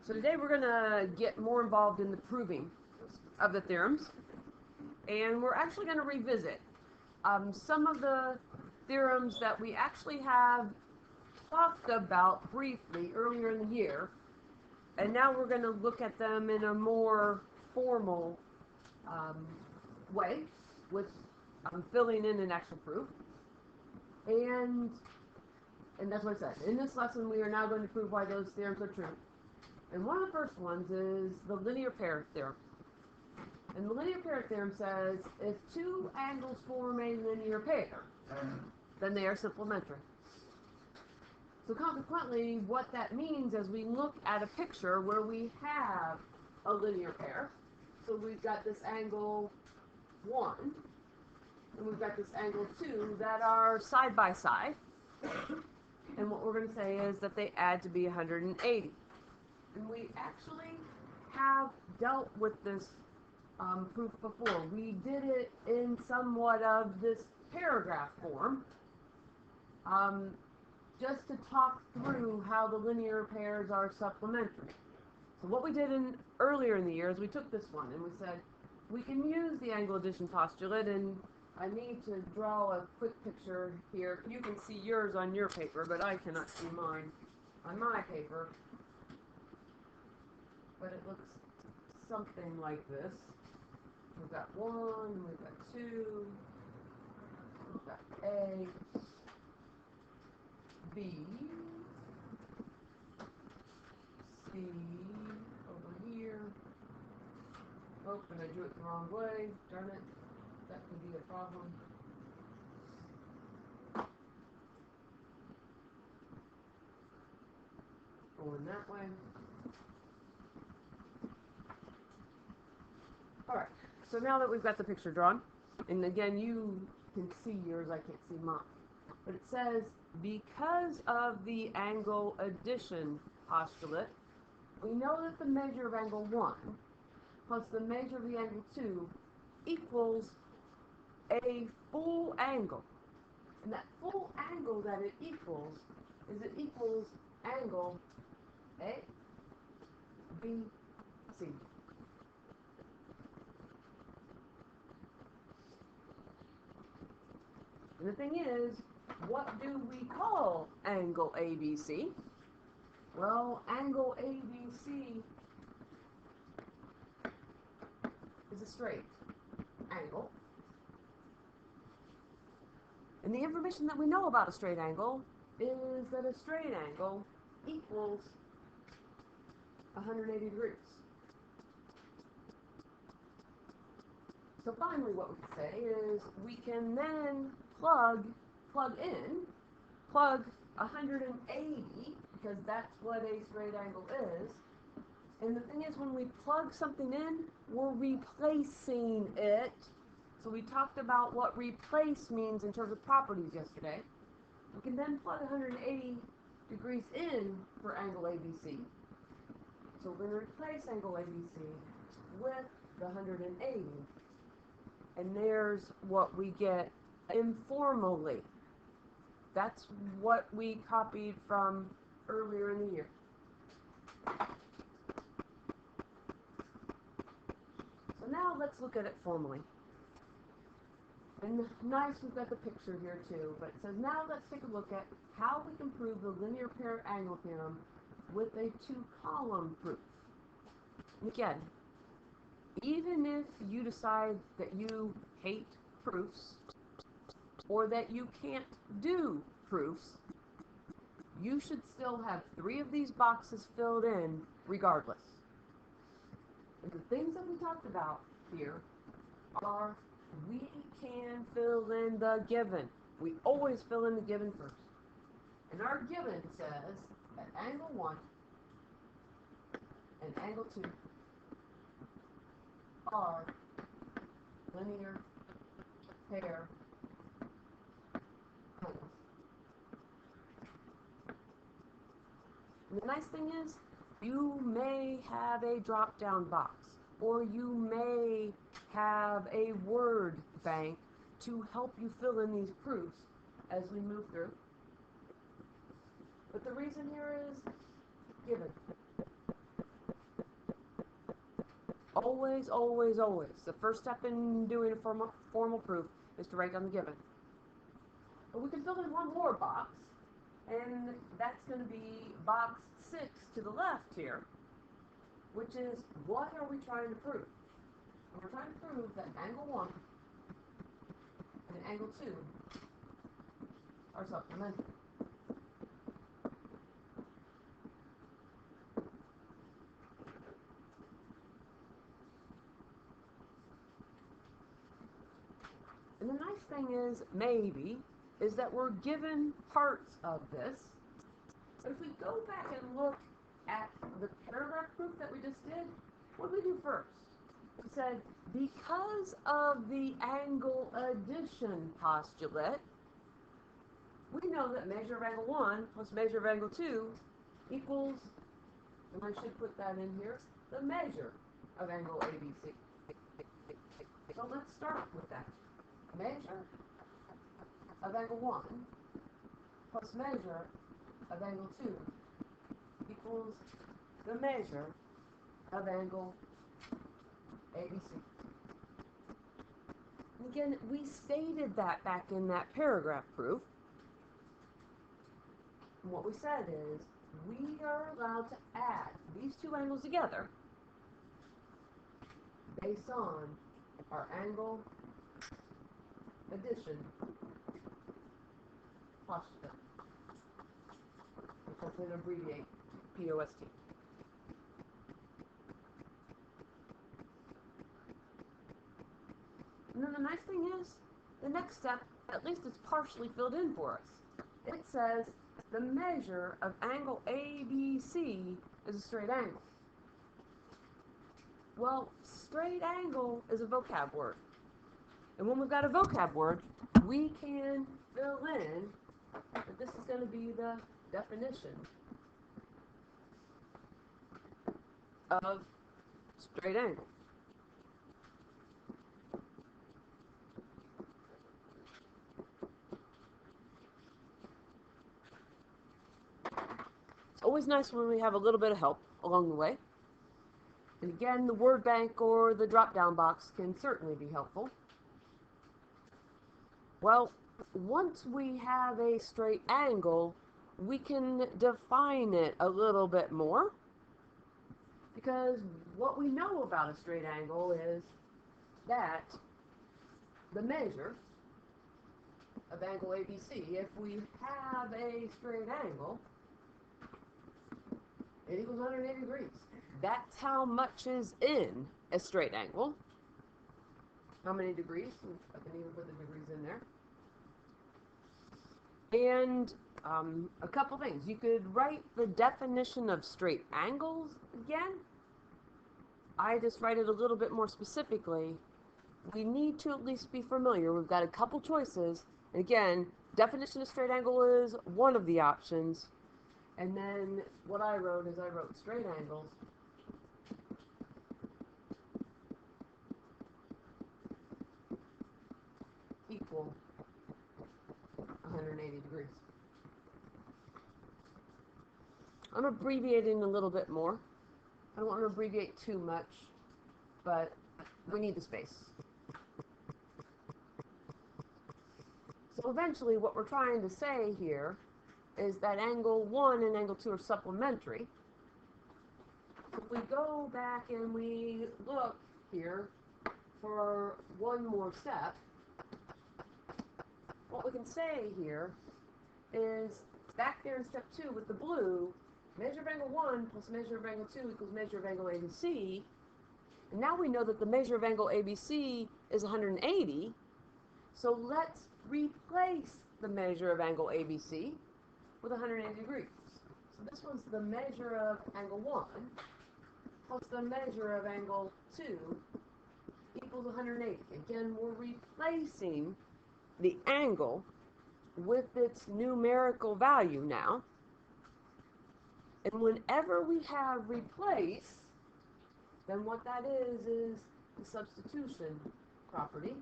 So today we're going to get more involved in the proving of the theorems, and we're actually going to revisit some of the theorems that we actually have talked about briefly earlier in the year, and now we're going to look at them in a more formal way with filling in an actual proof. And that's what I said. In this lesson, we are now going to prove why those theorems are true. And one of the first ones is the linear pair theorem. And the linear pair theorem says if two angles form a linear pair, then they are supplementary. So consequently, what that means is we look at a picture where we have a linear pair. So we've got this angle 1, and we've got this angle 2 that are side by side. And what we're going to say is that they add to be 180. And we actually have dealt with this proof before. We did it in somewhat of this paragraph form, just to talk through how the linear pairs are supplementary. So what we did earlier in the year is we took this one and we said we can use the angle addition postulate, and I need to draw a quick picture here. You can see yours on your paper, but I cannot see mine on my paper. But it looks something like this. We've got 1, we've got 2, we've got A, B, C, over here. Oh, and I drew it the wrong way. Darn it. That can be a problem. Going that way. Alright, so now that we've got the picture drawn, and again you can see yours, I can't see mine, but it says because of the angle addition postulate, we know that the measure of angle 1 plus the measure of the angle 2 equals a full angle. And that full angle that it equals is it equals angle A, B, C. And the thing is, what do we call angle ABC? Well, angle ABC is a straight angle. And the information that we know about a straight angle is that a straight angle equals 180 degrees. So finally what we can say is we can then plug 180, because that's what a straight angle is. And the thing is, when we plug something in, we're replacing it. So we talked about what replace means in terms of properties yesterday. We can then plug 180 degrees in for angle ABC. So we're going to replace angle ABC with the 180. And there's what we get informally. That's what we copied from earlier in the year. So now let's look at it formally. And nice, we've got the picture here too, but it says now let's take a look at how we can prove the linear pair angle theorem with a 2-column proof. And again, even if you decide that you hate proofs or that you can't do proofs, you should still have 3 of these boxes filled in regardless. And the things that we talked about here are we can fill in the given. We always fill in the given first. And our given says that angle 1 and angle 2 are linear pair angles. And the nice thing is, you may have a drop-down box, or you may have a word bank to help you fill in these proofs as we move through. But the reason here is given. Always, always, always. The first step in doing a formal proof is to write down the given. But we can fill in one more box, and that's going to be box 6 to the left here, which is, what are we trying to prove? And we're trying to prove that angle 1 and angle 2 are supplementary. And the nice thing is, maybe, is that we're given parts of this. But if we go back and look at the paragraph proof that we just did, what did we do first? We said, because of the angle addition postulate, we know that measure of angle 1 plus measure of angle 2 equals, and I should put that in here, the measure of angle ABC. So let's start with that. Measure of angle 1 plus measure of angle 2 equals the measure of angle ABC. And again, we stated that back in that paragraph proof. And what we said is, we are allowed to add these two angles together based on our angle addition postulate, which I'm going to abbreviate POST. And then the nice thing is, the next step, at least it's partially filled in for us. It says the measure of angle ABC is a straight angle. Well, straight angle is a vocab word. And when we've got a vocab word, we can fill in that this is going to be the definition of straight angle. It's always nice when we have a little bit of help along the way. And again, the word bank or the drop-down box can certainly be helpful. Well, once we have a straight angle, we can define it a little bit more, because what we know about a straight angle is that the measure of angle ABC, if we have a straight angle, it equals 180 degrees. That's how much is in a straight angle. How many degrees? I can even put the degrees in there. And a couple things. You could write the definition of straight angles again. I just write it a little bit more specifically. We need to at least be familiar. We've got a couple choices. And again, definition of straight angle is one of the options. And then what I wrote is I wrote straight angles equal 180 degrees. I'm abbreviating a little bit more. I don't want to abbreviate too much, but we need the space. So eventually what we're trying to say here is that angle 1 and angle 2 are supplementary. If we go back and we look here for one more step, what we can say here is, back there in step 2 with the blue, measure of angle 1 plus measure of angle 2 equals measure of angle ABC. And now we know that the measure of angle ABC is 180. So let's replace the measure of angle ABC with 180 degrees. So this was the measure of angle 1 plus the measure of angle 2 equals 180. Again, we're replacing the angle with its numerical value now. And whenever we have replace, then what that is the substitution property.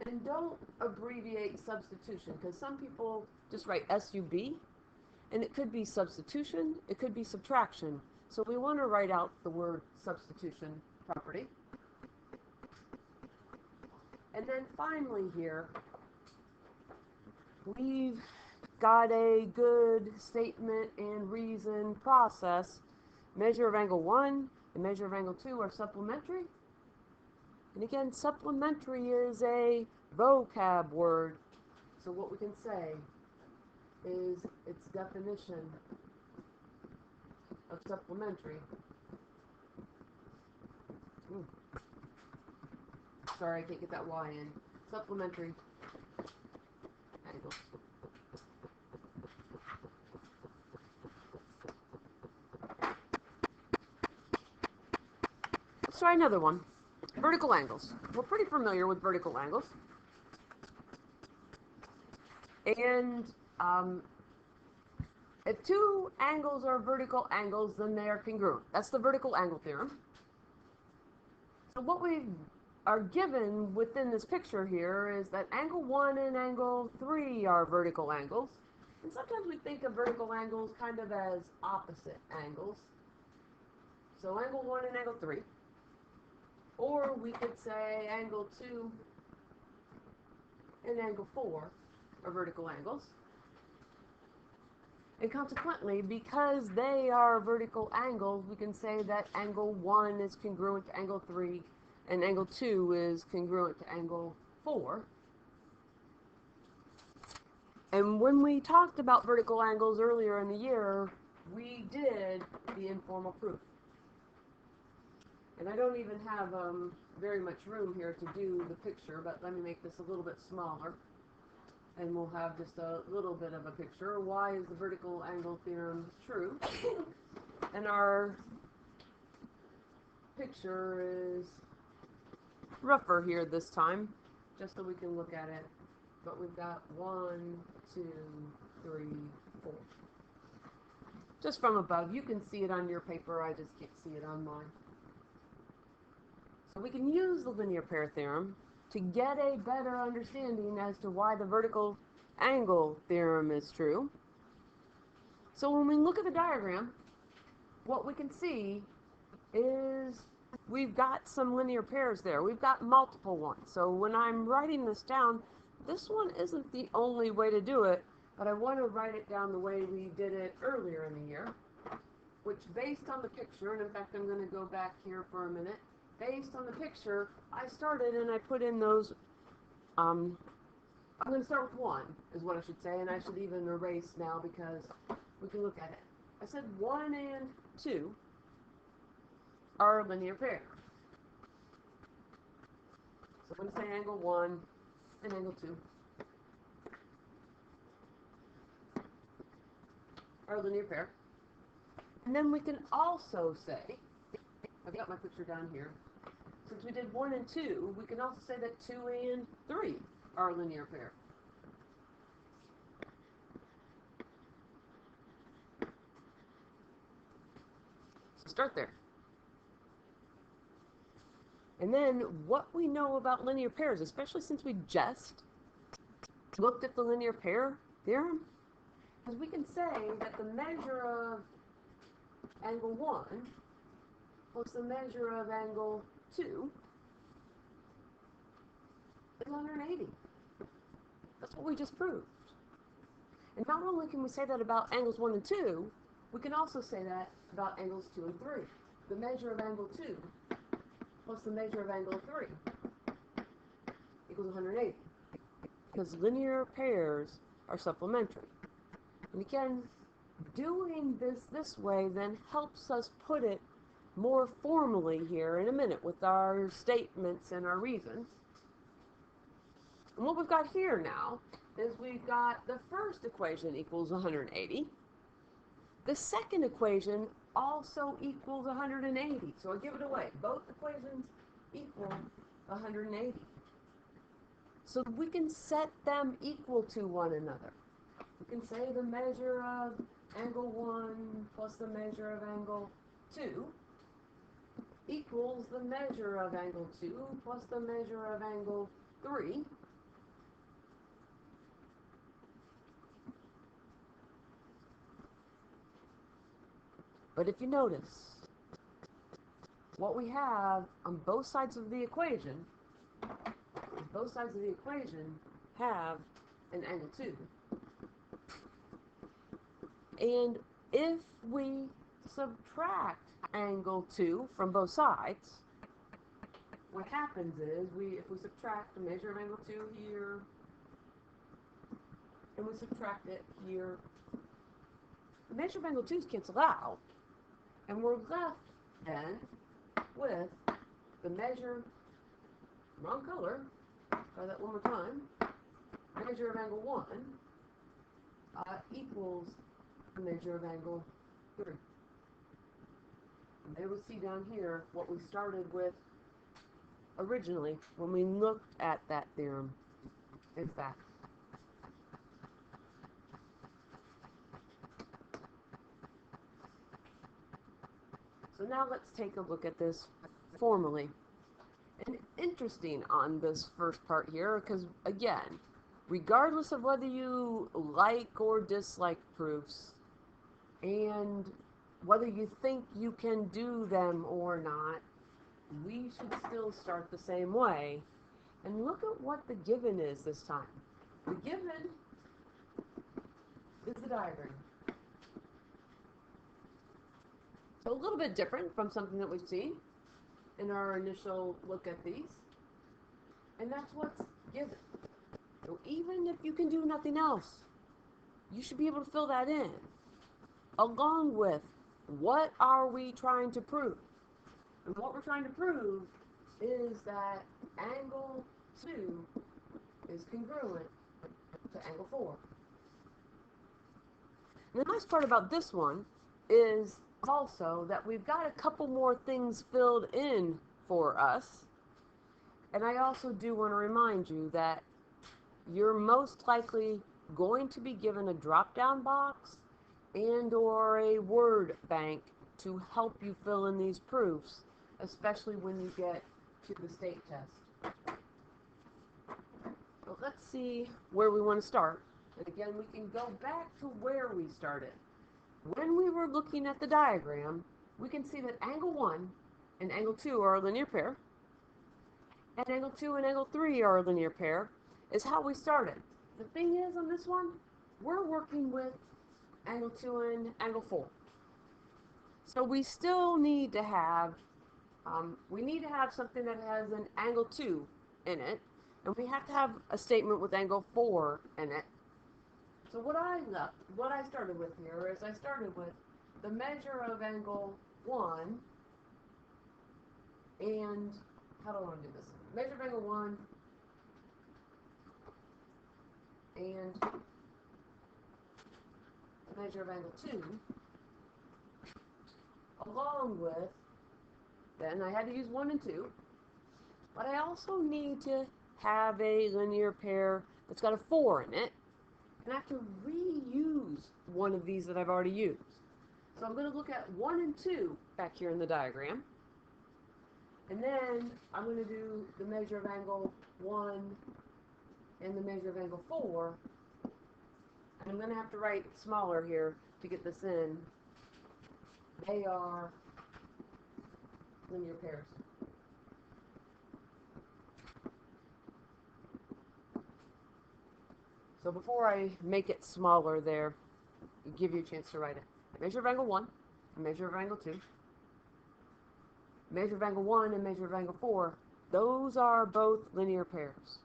And don't abbreviate substitution, because some people just write SUB, and it could be substitution, it could be subtraction. So we want to write out the word substitution property. And then finally here, we've got a good statement and reason process. Measure of angle 1 and measure of angle 2 are supplementary. And again, supplementary is a vocab word. So what we can say is its definition of supplementary. Sorry, I can't get that Y in. Supplementary angles. Let's try another one. Vertical angles. We're pretty familiar with vertical angles. And if two angles are vertical angles, then they are congruent. That's the vertical angle theorem. So what we are given within this picture here is that angle 1 and angle 3 are vertical angles. And sometimes we think of vertical angles kind of as opposite angles. So angle 1 and angle 3. Or we could say angle 2 and angle 4 are vertical angles. And consequently, because they are vertical angles, we can say that angle 1 is congruent to angle 3 and angle 2 is congruent to angle 4. And when we talked about vertical angles earlier in the year, we did the informal proof. And I don't even have very much room here to do the picture, but let me make this a little bit smaller. And we'll have just a little bit of a picture. Why is the vertical angle theorem true? And our picture is rougher here this time, just so we can look at it. But we've got 1, 2, 3, 4. Just from above. You can see it on your paper. I just can't see it on mine. So we can use the linear pair theorem to get a better understanding as to why the vertical angle theorem is true. So when we look at the diagram, what we can see is we've got some linear pairs there. We've got multiple ones. So when I'm writing this down, this one isn't the only way to do it, but I want to write it down the way we did it earlier in the year, which based on the picture, and in fact I'm going to go back here for a minute, based on the picture, I started and I put in those, I'm going to start with 1, is what I should say, and I should even erase now because we can look at it. I said 1 and 2 are a linear pair. So I'm going to say angle 1 and angle 2 are a linear pair. And then we can also say, I've got my picture down here, since we did 1 and 2, we can also say that 2 and 3 are a linear pair. So start there. And then what we know about linear pairs, especially since we just looked at the linear pair theorem, is we can say that the measure of angle 1 plus the measure of angle 2 is 180. That's what we just proved. And not only can we say that about angles 1 and 2, we can also say that about angles 2 and 3. The measure of angle 2 plus the measure of angle 3 equals 180. Because linear pairs are supplementary. And again, doing this way then helps us put it more formally here in a minute with our statements and our reasons. And what we've got here now is we've got the first equation equals 180. The second equation also equals 180. So I give it away. Both equations equal 180. So we can set them equal to one another. We can say the measure of angle 1 plus the measure of angle 2 equals the measure of angle 2 plus the measure of angle 3. But if you notice, what we have on both sides of the equation, have an angle 2. And if we subtract angle 2 from both sides, what happens is, if we subtract the measure of angle 2 here, and we subtract it here, the measure of angle 2's cancel out, and we're left then with the measure, wrong color, try that one more time, measure of angle 1 equals the measure of angle 3. And there we see down here what we started with originally when we looked at that theorem. In fact, so now let's take a look at this formally. And interesting on this first part here, because again, regardless of whether you like or dislike proofs, and whether you think you can do them or not, we should still start the same way. And look at what the given is this time. The given is the diagram. So a little bit different from something that we've seen in our initial look at these. And that's what's given. So even if you can do nothing else, you should be able to fill that in, along with what are we trying to prove. And what we're trying to prove is that angle 2 is congruent to angle 4. And the nice part about this one is also that we've got a couple more things filled in for us. And I also do want to remind you that you're most likely going to be given a drop-down box and or a word bank to help you fill in these proofs, especially when you get to the state test. So let's see where we want to start. And again, we can go back to where we started. When we were looking at the diagram, we can see that angle 1 and angle 2 are a linear pair, and angle 2 and angle 3 are a linear pair, is how we started. The thing is, on this one, we're working with angle 2 and angle 4. So we still need to have, something that has an angle 2 in it, and we have to have a statement with angle 4 in it. So what I started with here is I started with the measure of angle 1, and how do I want to do this? Measure of angle 1 and the measure of angle 2, along with, then I had to use 1 and 2, but I also need to have a linear pair that's got a 4 in it. And I have to reuse one of these that I've already used. So I'm going to look at 1 and 2 back here in the diagram. And then I'm going to do the measure of angle 1 and the measure of angle 4. And I'm going to have to write smaller here to get this in. They are linear pairs. So before I make it smaller there, give you a chance to write it. Measure of angle 1, measure of angle 2, measure of angle 1 and measure of angle 4, those are both linear pairs.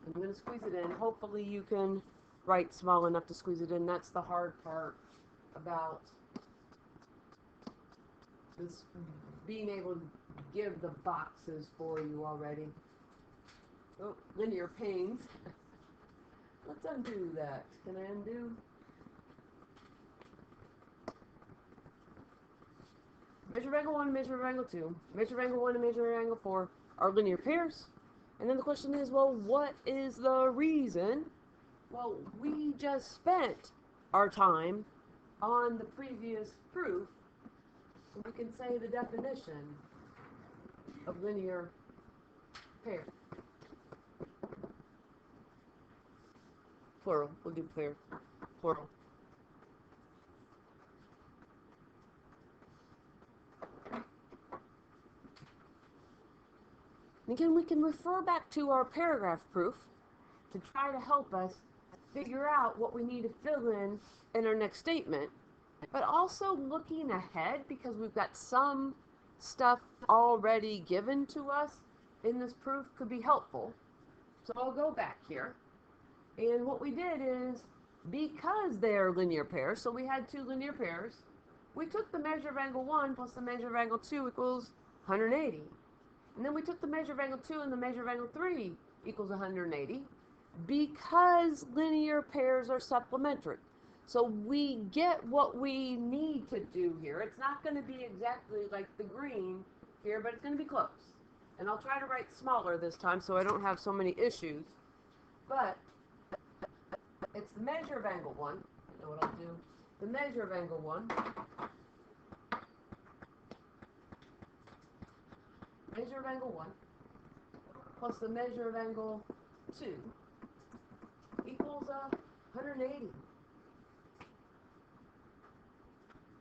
I'm going to squeeze it in. Hopefully you can write small enough to squeeze it in. That's the hard part about this, being able to give the boxes for you already. Oh, linear panes. Let's undo that. Can I undo? Measure of angle 1, measure of angle 2, measure of angle 1 and measure of angle 4 are linear pairs. And then the question is, well, what is the reason? Well, we just spent our time on the previous proof, so we can say the definition of linear pair. Plural. We'll do plural. Again, we can refer back to our paragraph proof to try to help us figure out what we need to fill in our next statement, but also looking ahead because we've got some stuff already given to us in this proof could be helpful. So I'll go back here, and what we did is, because they are linear pairs, so we had two linear pairs, we took the measure of angle 1 plus the measure of angle 2 equals 180. And then we took the measure of angle 2 and the measure of angle 3 equals 180, because linear pairs are supplementary. So we get what we need to do here. It's not going to be exactly like the green here, but it's going to be close. And I'll try to write smaller this time so I don't have so many issues. But it's the measure of angle 1. You know what I'll do? The measure of angle 1 plus the measure of angle 2 equals 180.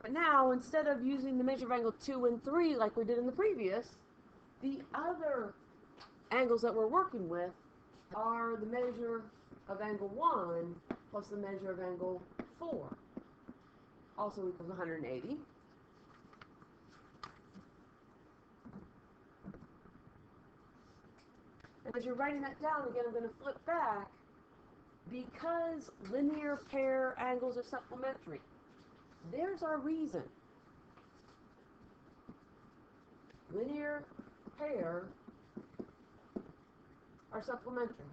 But now, instead of using the measure of angle 2 and 3 like we did in the previous, the other angles that we're working with are the measure of angle 1 plus the measure of angle 4, also equals 180. And as you're writing that down, again, I'm going to flip back. Because linear pair angles are supplementary, there's our reason. Linear pair are supplementary.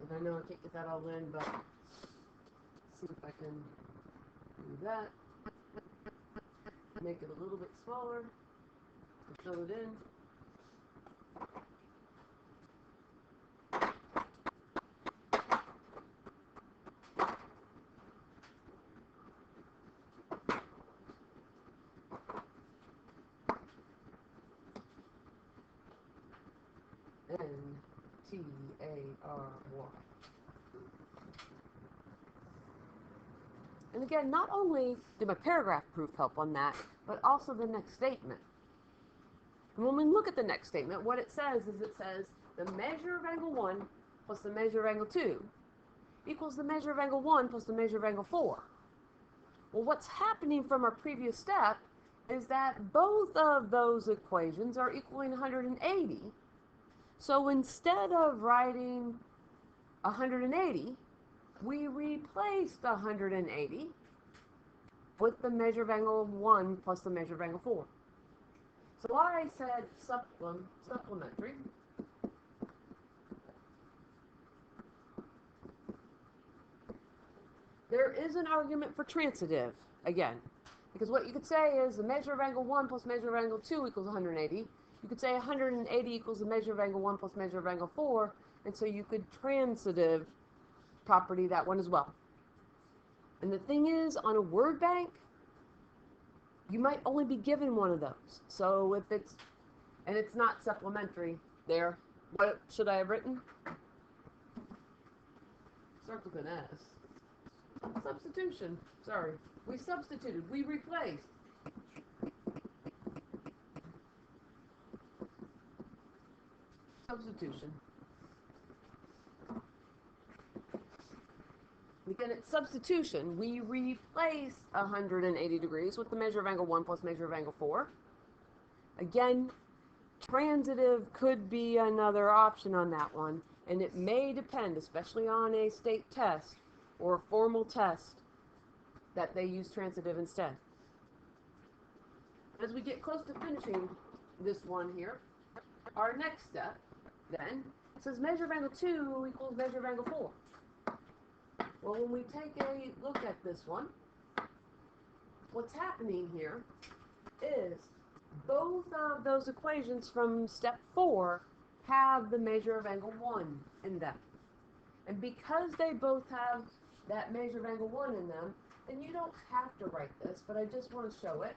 And I know I can't get that all in, but let's see if I can do that. Make it a little bit smaller. Fill it in. N-T-A-R-Y. And again, not only did my paragraph proof help on that, but also the next statement. And when we look at the next statement, what it says is it says the measure of angle 1 plus the measure of angle 2 equals the measure of angle 1 plus the measure of angle 4. Well, what's happening from our previous step is that both of those equations are equaling 180. So instead of writing 180, we replaced 180 with the measure of angle 1 plus the measure of angle 4. So I said supplementary. There is an argument for transitive, again, because what you could say is the measure of angle 1 plus measure of angle 2 equals 180. You could say 180 equals the measure of angle 1 plus measure of angle 4, and so you could transitive property that one as well. And the thing is, on a word bank, you might only be given one of those. So if it's, and it's not supplementary there, what should I have written? Starts with an S. Substitution. Sorry. We substituted. We replaced. Substitution. Again, it's substitution. We replace 180 degrees with the measure of angle 1 plus measure of angle 4. Again, transitive could be another option on that one, and it may depend, especially on a state test or a formal test, that they use transitive instead. As we get close to finishing this one here, our next step then says measure of angle 2 equals measure of angle 4. Well, when we take a look at this one, what's happening here is both of those equations from step 4 have the measure of angle 1 in them. And because they both have that measure of angle 1 in them, then you don't have to write this, but I just want to show it.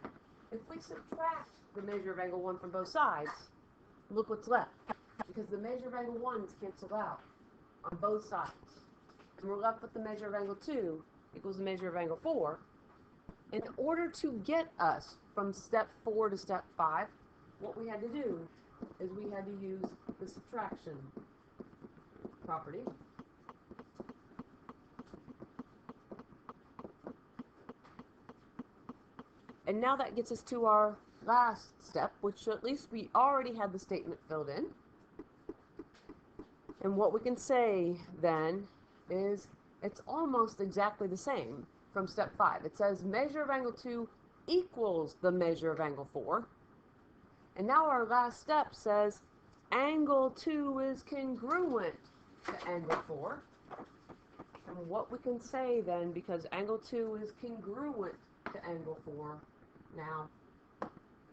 If we subtract the measure of angle 1 from both sides, look what's left. Because the measure of angle 1 is canceled out on both sides. And we're left with the measure of angle 2 equals the measure of angle 4. In order to get us from step 4 to step 5, what we had to do is we had to use the subtraction property. And now that gets us to our last step, which at least we already had the statement filled in. And what we can say then is it's almost exactly the same from step 5. It says measure of angle 2 equals the measure of angle 4. And now our last step says angle 2 is congruent to angle 4. And what we can say then, because angle 2 is congruent to angle 4 now,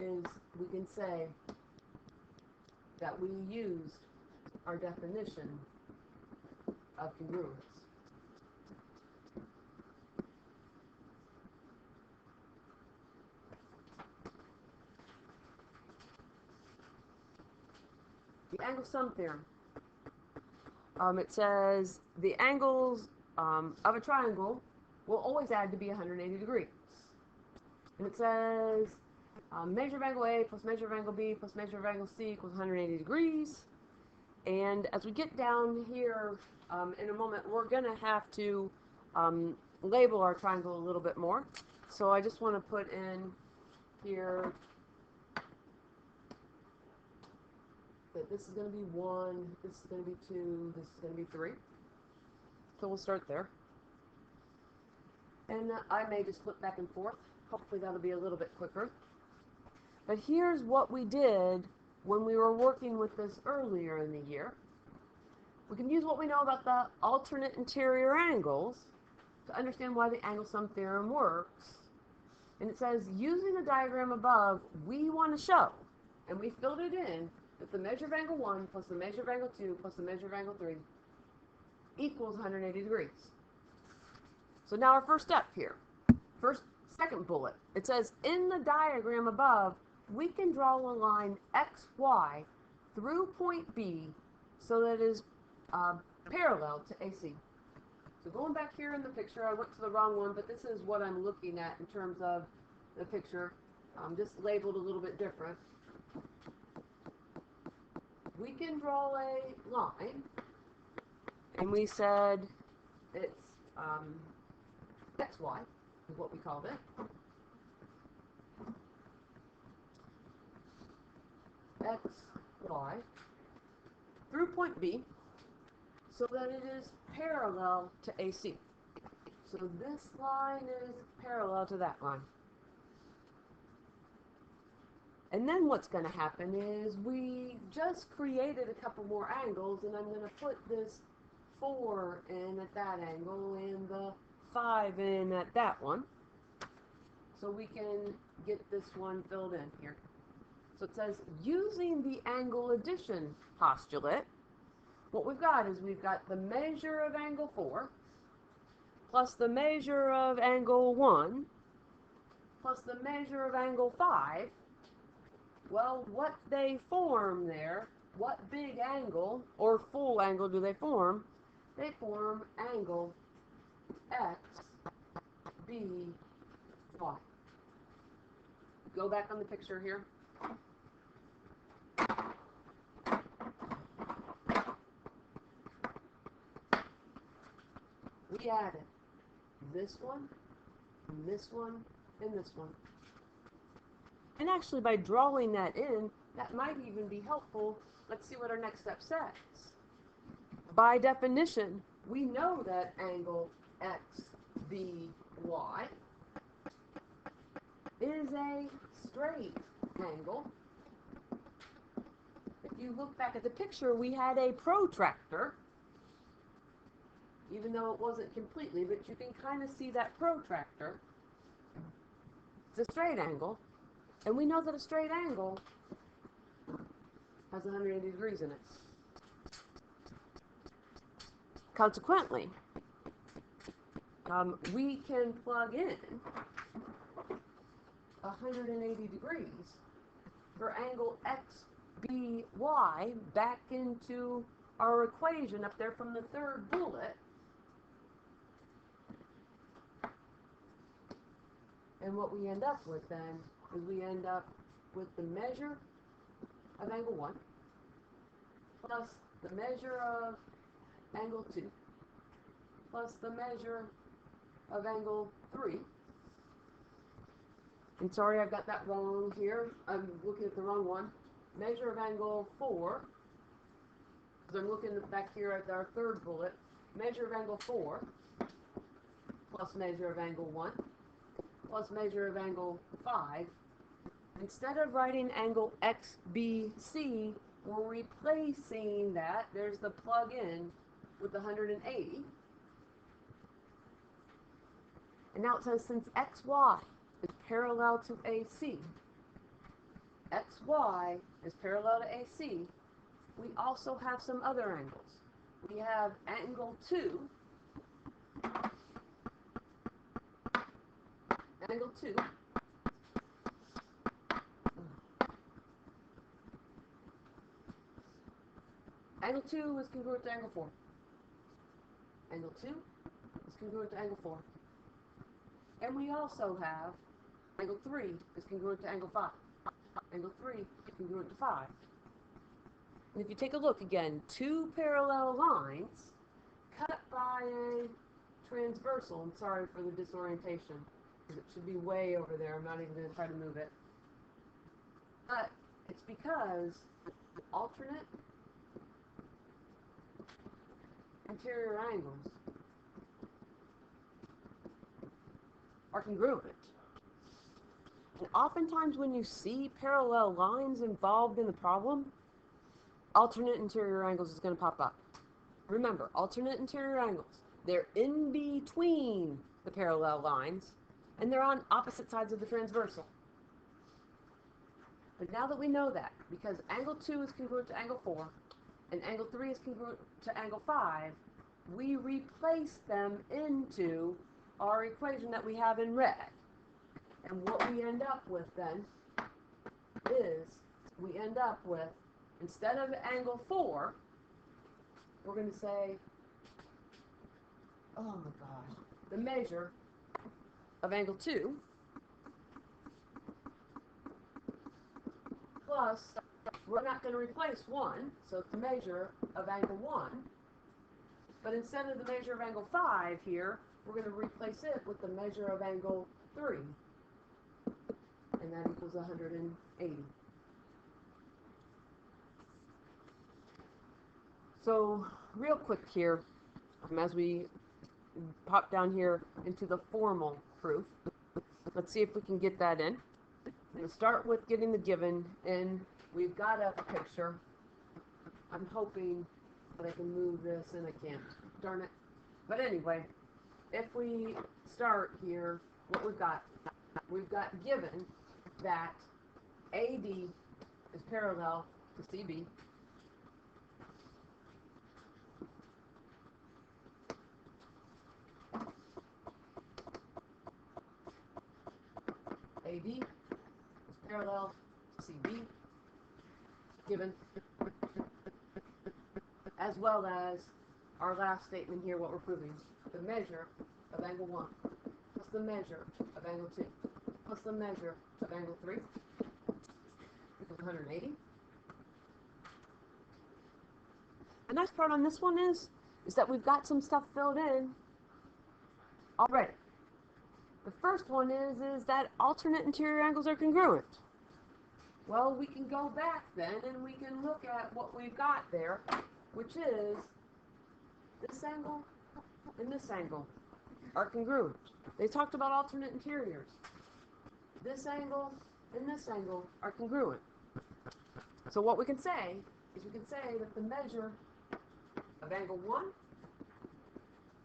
is we can say that we used our definition of congruence. The angle sum theorem. It says the angles of a triangle will always add to be 180 degrees. And it says measure of angle A plus measure of angle B plus measure of angle C equals 180 degrees. And as we get down here in a moment, we're going to have to label our triangle a little bit more. So I just want to put in here that this is going to be 1, this is going to be 2, this is going to be 3. So we'll start there. And I may just flip back and forth. Hopefully that'll be a little bit quicker. But here's what we did when we were working with this earlier in the year. We can use what we know about the alternate interior angles to understand why the angle sum theorem works. And it says, using the diagram above, we want to show, and we filled it in, that the measure of angle 1 plus the measure of angle 2 plus the measure of angle 3 equals 180 degrees. So now our first step here. Second bullet. It says, in the diagram above, we can draw a line XY through point B so that it is parallel to AC. So going back here in the picture, I went to the wrong one, but this is what I'm looking at in terms of the picture, just labeled a little bit different. We can draw a line, and we said it's XY is what we called it. XY through point B so that it is parallel to AC. So this line is parallel to that line. And then what's going to happen is we just created a couple more angles, and I'm going to put this 4 in at that angle and the 5 in at that one, so we can get this one filled in here. So it says, using the angle addition postulate, what we've got is we've got the measure of angle 4 plus the measure of angle 1 plus the measure of angle 5. Well, what they form there, what big angle or full angle do they form? They form angle X, B, Y. Go back on the picture here. We added this one, and this one, and this one. And actually, by drawing that in, that might even be helpful. Let's see what our next step says. By definition, we know that angle XBY is a straight angle. If you look back at the picture, we had a protractor, even though it wasn't completely, but you can kind of see that protractor. It's a straight angle. And we know that a straight angle has 180 degrees in it. Consequently, we can plug in 180 degrees for angle XBY back into our equation up there from the third bullet. And what we end up with then is we end up with the measure of angle 1 plus the measure of angle 2 plus the measure of angle 3. And sorry, I've got that wrong here. I'm looking at the wrong one. Measure of angle 4, because I'm looking back here at our third bullet. Measure of angle 4 plus measure of angle 1 plus measure of angle 5. Instead of writing angle XBC, we're replacing that. There's the plug-in with the 180. And now it says since XY is parallel to AC, XY is parallel to AC, we also have some other angles. We have angle 2, angle 2, angle 2 is congruent to angle 4. Angle 2 is congruent to angle 4. And we also have angle 3 is congruent to angle 5. Angle 3 is congruent to 5. And if you take a look again, two parallel lines cut by a transversal. I'm sorry for the disorientation, because it should be way over there. I'm not even going to try to move it. But it's because the alternate interior angles are congruent. And oftentimes when you see parallel lines involved in the problem, alternate interior angles is going to pop up. Remember, alternate interior angles, they're in between the parallel lines, and they're on opposite sides of the transversal. But now that we know that, because angle 2 is congruent to angle 4, and angle 3 is congruent to angle 5, we replace them into our equation that we have in red. And what we end up with then is we end up with, instead of angle 4, we're going to say, oh my gosh, the measure of angle 2 plus, we're not going to replace 1, so it's the measure of angle 1. But instead of the measure of angle 5 here, we're going to replace it with the measure of angle 3. And that equals 180. So, real quick here, as we pop down here into the formal proof, let's see if we can get that in. I'm going to start with getting the given in. We've got a picture. I'm hoping that I can move this, and I can't. Darn it. But anyway, if we start here, what we've got given that AD is parallel to CB. AD is parallel to CB, given, as well as our last statement here, what we're proving, the measure of angle 1 plus the measure of angle 2 plus the measure of angle 3 equals 180. The nice part on this one is that we've got some stuff filled in already. The first one is that alternate interior angles are congruent. Well, we can go back then and we can look at what we've got there, which is this angle and this angle are congruent. They talked about alternate interiors. This angle and this angle are congruent. So what we can say is we can say that the measure of angle 1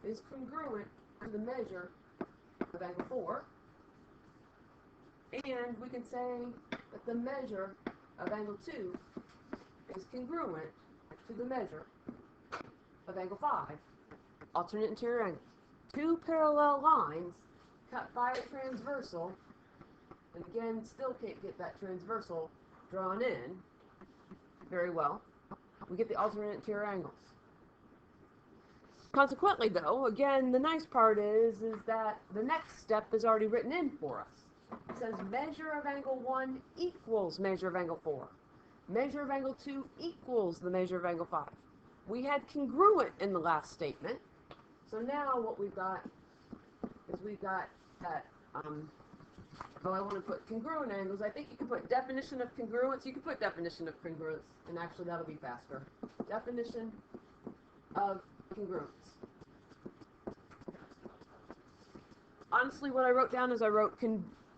is congruent to the measure of angle 4, and we can say that the measure of angle 2 is congruent to the measure of angle 5. Alternate interior angles. Two parallel lines cut by a transversal, and again, still can't get that transversal drawn in very well. We get the alternate interior angles. Consequently, though, again, the nice part is that the next step is already written in for us. It says measure of angle 1 equals measure of angle 4. Measure of angle 2 equals the measure of angle 5. We had congruent in the last statement. So now what we've got is we've got that, oh, I want to put congruent angles. I think you can put definition of congruence. You can put definition of congruence, and actually that'll be faster. Definition of congruence. Honestly, what I wrote down is I wrote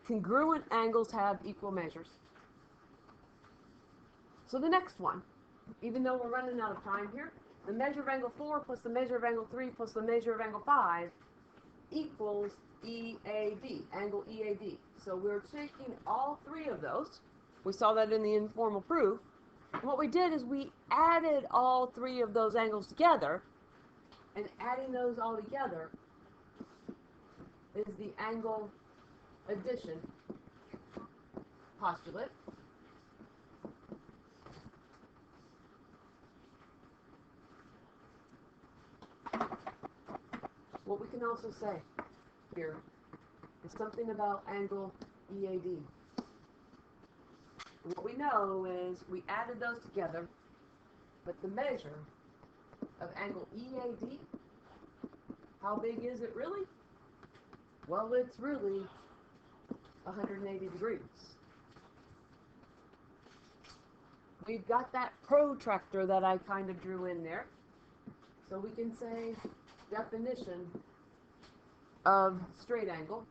congruent angles have equal measures. So the next one, even though we're running out of time here, the measure of angle 4 plus the measure of angle 3 plus the measure of angle 5 equals EAD, angle EAD. So we're taking all three of those. We saw that in the informal proof. And what we did is we added all three of those angles together, and adding those all together is the angle addition postulate. What we can also say here is something about angle EAD. What we know is we added those together, but the measure of angle EAD, how big is it really? Well, it's really 180 degrees. We've got that protractor that I kind of drew in there. So we can say definition of straight angle.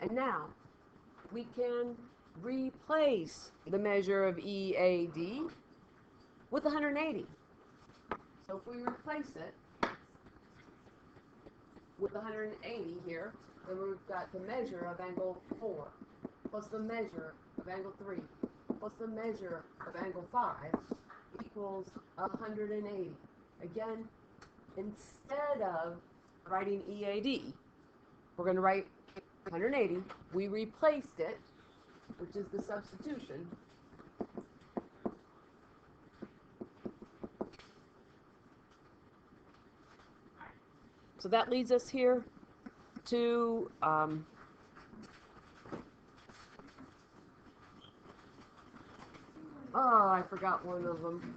And now we can replace the measure of EAD with 180. So if we replace it with 180 here, then we've got the measure of angle 4 plus the measure of angle 3 plus the measure of angle 5 equals 180. Again, instead of writing EAD, we're going to write 180. We replaced it, which is the substitution. So that leads us here to oh, I forgot one of them.